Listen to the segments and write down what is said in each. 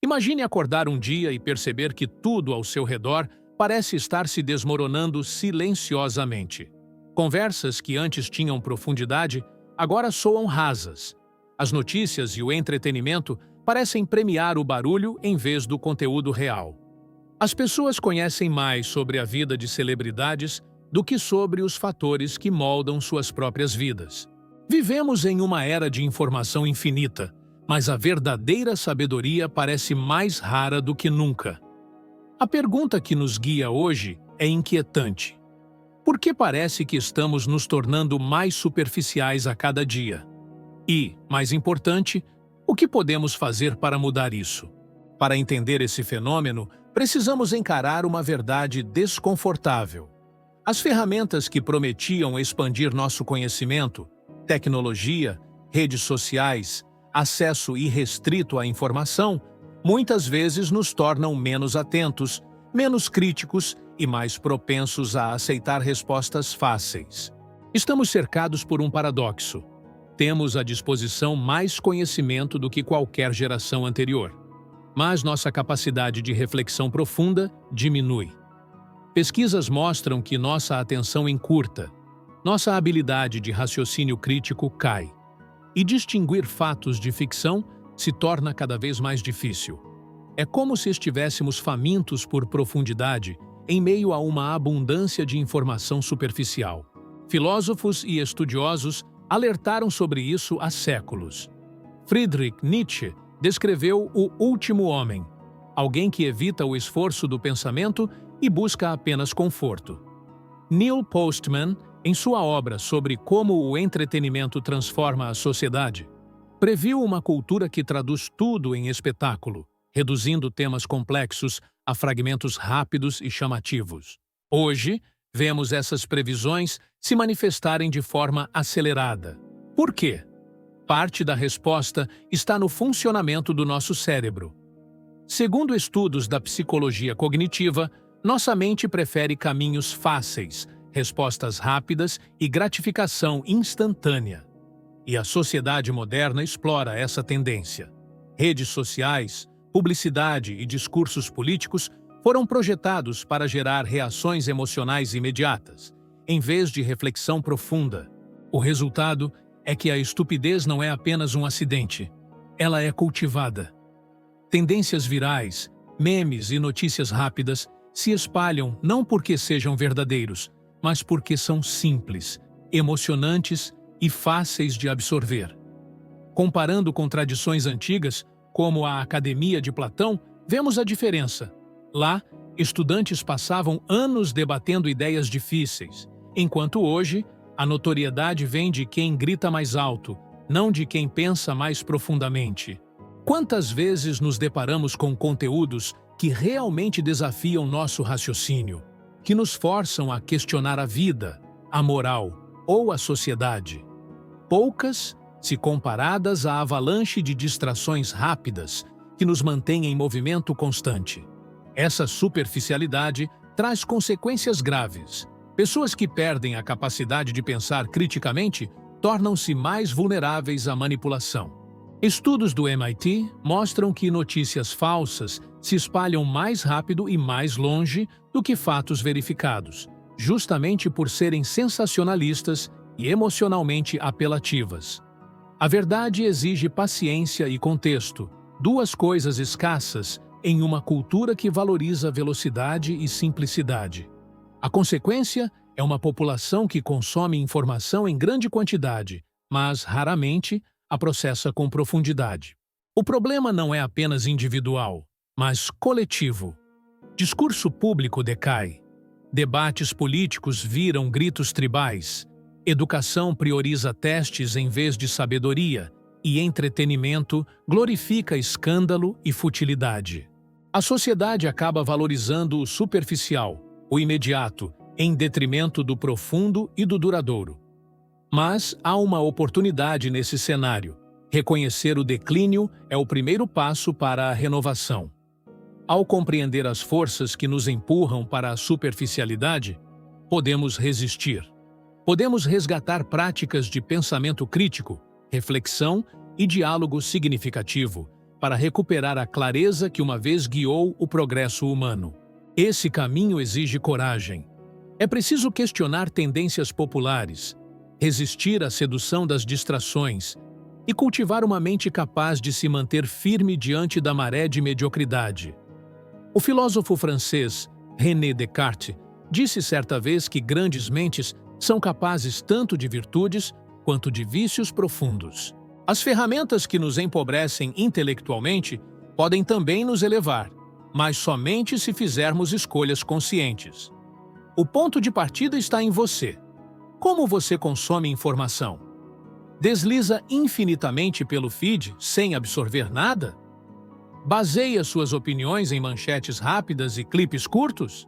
Imagine acordar um dia e perceber que tudo ao seu redor parece estar se desmoronando silenciosamente. Conversas que antes tinham profundidade agora soam rasas. As notícias e o entretenimento parecem premiar o barulho em vez do conteúdo real. As pessoas conhecem mais sobre a vida de celebridades do que sobre os fatores que moldam suas próprias vidas. Vivemos em uma era de informação infinita, mas a verdadeira sabedoria parece mais rara do que nunca. A pergunta que nos guia hoje é inquietante. Por que parece que estamos nos tornando mais superficiais a cada dia? E, mais importante, o que podemos fazer para mudar isso? Para entender esse fenômeno, precisamos encarar uma verdade desconfortável. As ferramentas que prometiam expandir nosso conhecimento, tecnologia, redes sociais, acesso irrestrito à informação, muitas vezes nos tornam menos atentos, menos críticos e mais propensos a aceitar respostas fáceis. Estamos cercados por um paradoxo. Temos à disposição mais conhecimento do que qualquer geração anterior, mas nossa capacidade de reflexão profunda diminui. Pesquisas mostram que nossa atenção encurta, nossa habilidade de raciocínio crítico cai, e distinguir fatos de ficção se torna cada vez mais difícil. É como se estivéssemos famintos por profundidade em meio a uma abundância de informação superficial. Filósofos e estudiosos alertaram sobre isso há séculos. Friedrich Nietzsche descreveu o último homem, alguém que evita o esforço do pensamento e busca apenas conforto. Neil Postman, em sua obra sobre como o entretenimento transforma a sociedade, previu uma cultura que traduz tudo em espetáculo, reduzindo temas complexos a fragmentos rápidos e chamativos. Hoje, vemos essas previsões se manifestarem de forma acelerada. Por quê? Parte da resposta está no funcionamento do nosso cérebro. Segundo estudos da psicologia cognitiva, nossa mente prefere caminhos fáceis, respostas rápidas e gratificação instantânea. E a sociedade moderna explora essa tendência. Redes sociais, publicidade e discursos políticos foram projetados para gerar reações emocionais imediatas, em vez de reflexão profunda. O resultado é que a estupidez não é apenas um acidente, ela é cultivada. Tendências virais, memes e notícias rápidas se espalham não porque sejam verdadeiros, mas porque são simples, emocionantes e fáceis de absorver. Comparando com tradições antigas, como a Academia de Platão, vemos a diferença. Lá, estudantes passavam anos debatendo ideias difíceis, enquanto hoje, a notoriedade vem de quem grita mais alto, não de quem pensa mais profundamente. Quantas vezes nos deparamos com conteúdos que realmente desafiam nosso raciocínio, que nos forçam a questionar a vida, a moral ou a sociedade? Poucas, se comparadas à avalanche de distrações rápidas que nos mantém em movimento constante. Essa superficialidade traz consequências graves. Pessoas que perdem a capacidade de pensar criticamente tornam-se mais vulneráveis à manipulação. Estudos do MIT mostram que notícias falsas se espalham mais rápido e mais longe do que fatos verificados, justamente por serem sensacionalistas e emocionalmente apelativas. A verdade exige paciência e contexto, duas coisas escassas em uma cultura que valoriza velocidade e simplicidade. A consequência é uma população que consome informação em grande quantidade, mas, raramente, a processa com profundidade. O problema não é apenas individual, mas coletivo. Discurso público decai. Debates políticos viram gritos tribais. Educação prioriza testes em vez de sabedoria, e entretenimento glorifica escândalo e futilidade. A sociedade acaba valorizando o superficial, o imediato, em detrimento do profundo e do duradouro. Mas há uma oportunidade nesse cenário. Reconhecer o declínio é o primeiro passo para a renovação. Ao compreender as forças que nos empurram para a superficialidade, podemos resistir. Podemos resgatar práticas de pensamento crítico, reflexão e diálogo significativo para recuperar a clareza que uma vez guiou o progresso humano. Esse caminho exige coragem. É preciso questionar tendências populares, resistir à sedução das distrações e cultivar uma mente capaz de se manter firme diante da maré de mediocridade. O filósofo francês René Descartes disse certa vez que grandes mentes são capazes tanto de virtudes quanto de vícios profundos. As ferramentas que nos empobrecem intelectualmente podem também nos elevar, mas somente se fizermos escolhas conscientes. O ponto de partida está em você. Como você consome informação? Desliza infinitamente pelo feed sem absorver nada? Baseia suas opiniões em manchetes rápidas e clipes curtos?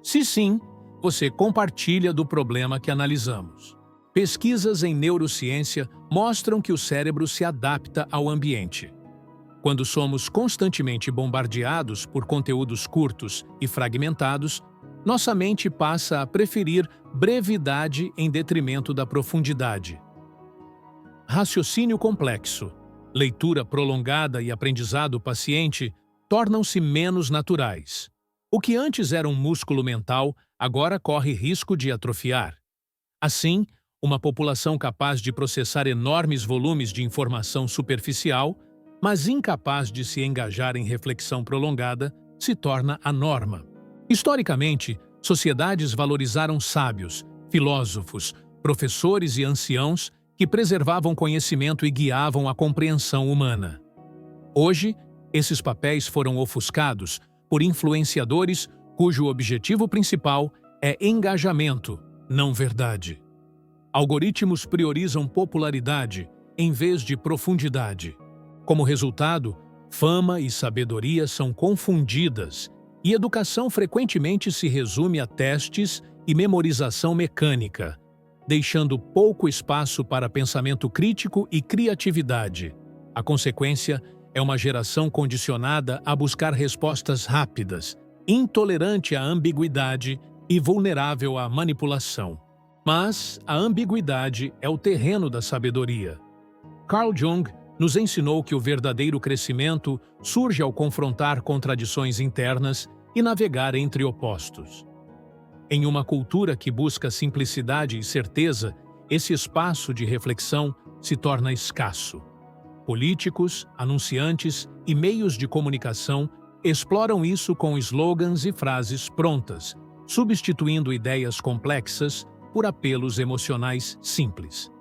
Se sim, você compartilha do problema que analisamos. Pesquisas em neurociência mostram que o cérebro se adapta ao ambiente. Quando somos constantemente bombardeados por conteúdos curtos e fragmentados, nossa mente passa a preferir brevidade em detrimento da profundidade. Raciocínio complexo, leitura prolongada e aprendizado paciente tornam-se menos naturais. O que antes era um músculo mental, agora corre risco de atrofiar. Assim, uma população capaz de processar enormes volumes de informação superficial, mas incapaz de se engajar em reflexão prolongada, se torna a norma. Historicamente, sociedades valorizaram sábios, filósofos, professores e anciãos que preservavam conhecimento e guiavam a compreensão humana. Hoje, esses papéis foram ofuscados por influenciadores cujo objetivo principal é engajamento, não verdade. Algoritmos priorizam popularidade em vez de profundidade. Como resultado, fama e sabedoria são confundidas e educação frequentemente se resume a testes e memorização mecânica, deixando pouco espaço para pensamento crítico e criatividade. A consequência é uma geração condicionada a buscar respostas rápidas, intolerante à ambiguidade e vulnerável à manipulação. Mas a ambiguidade é o terreno da sabedoria. Carl Jung nos ensinou que o verdadeiro crescimento surge ao confrontar contradições internas e navegar entre opostos. Em uma cultura que busca simplicidade e certeza, esse espaço de reflexão se torna escasso. Políticos, anunciantes e meios de comunicação exploram isso com slogans e frases prontas, substituindo ideias complexas por apelos emocionais simples.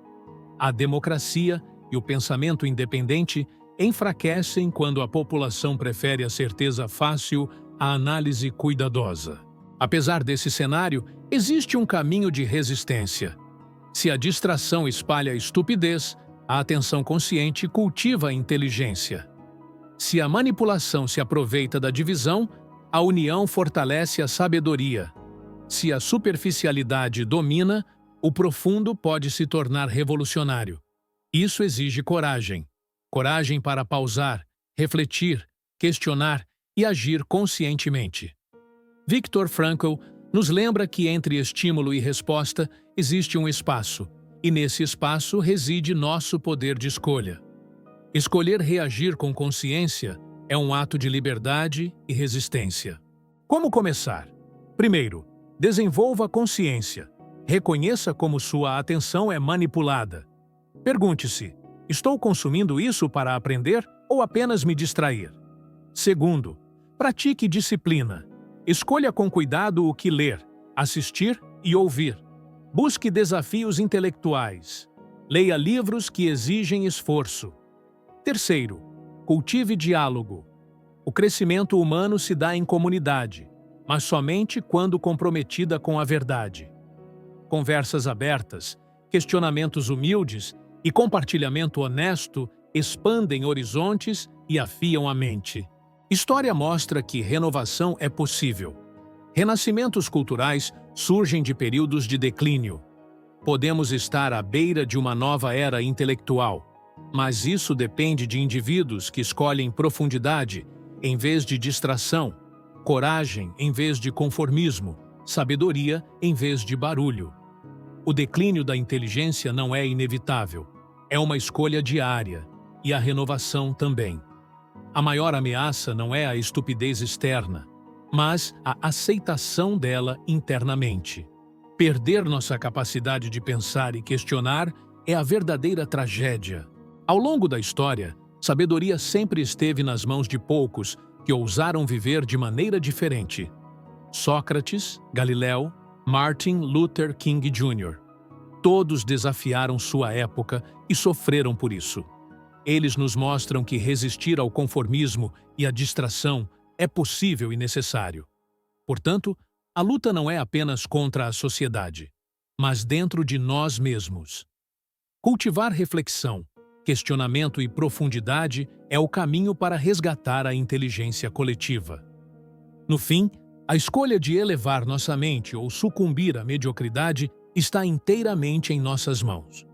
A democracia e o pensamento independente enfraquecem quando a população prefere a certeza fácil à análise cuidadosa. Apesar desse cenário, existe um caminho de resistência. Se a distração espalha a estupidez, a atenção consciente cultiva a inteligência. Se a manipulação se aproveita da divisão, a união fortalece a sabedoria. Se a superficialidade domina, o profundo pode se tornar revolucionário. Isso exige coragem. Coragem para pausar, refletir, questionar e agir conscientemente. Viktor Frankl nos lembra que entre estímulo e resposta existe um espaço, e nesse espaço reside nosso poder de escolha. Escolher reagir com consciência é um ato de liberdade e resistência. Como começar? Primeiro, desenvolva a consciência. Reconheça como sua atenção é manipulada. Pergunte-se: estou consumindo isso para aprender ou apenas me distrair? Segundo, pratique disciplina. Escolha com cuidado o que ler, assistir e ouvir. Busque desafios intelectuais. Leia livros que exigem esforço. Terceiro, cultive diálogo. O crescimento humano se dá em comunidade, mas somente quando comprometida com a verdade. Conversas abertas, questionamentos humildes e compartilhamento honesto expandem horizontes e afiam a mente. História mostra que renovação é possível. Renascimentos culturais surgem de períodos de declínio. Podemos estar à beira de uma nova era intelectual, mas isso depende de indivíduos que escolhem profundidade em vez de distração, coragem em vez de conformismo, sabedoria em vez de barulho. O declínio da inteligência não é inevitável, é uma escolha diária, e a renovação também. A maior ameaça não é a estupidez externa, mas a aceitação dela internamente. Perder nossa capacidade de pensar e questionar é a verdadeira tragédia. Ao longo da história, sabedoria sempre esteve nas mãos de poucos que ousaram viver de maneira diferente. Sócrates, Galileu, Martin Luther King Jr. Todos desafiaram sua época e sofreram por isso. Eles nos mostram que resistir ao conformismo e à distração é possível e necessário. Portanto, a luta não é apenas contra a sociedade, mas dentro de nós mesmos. Cultivar reflexão, questionamento e profundidade é o caminho para resgatar a inteligência coletiva. No fim, a escolha de elevar nossa mente ou sucumbir à mediocridade está inteiramente em nossas mãos.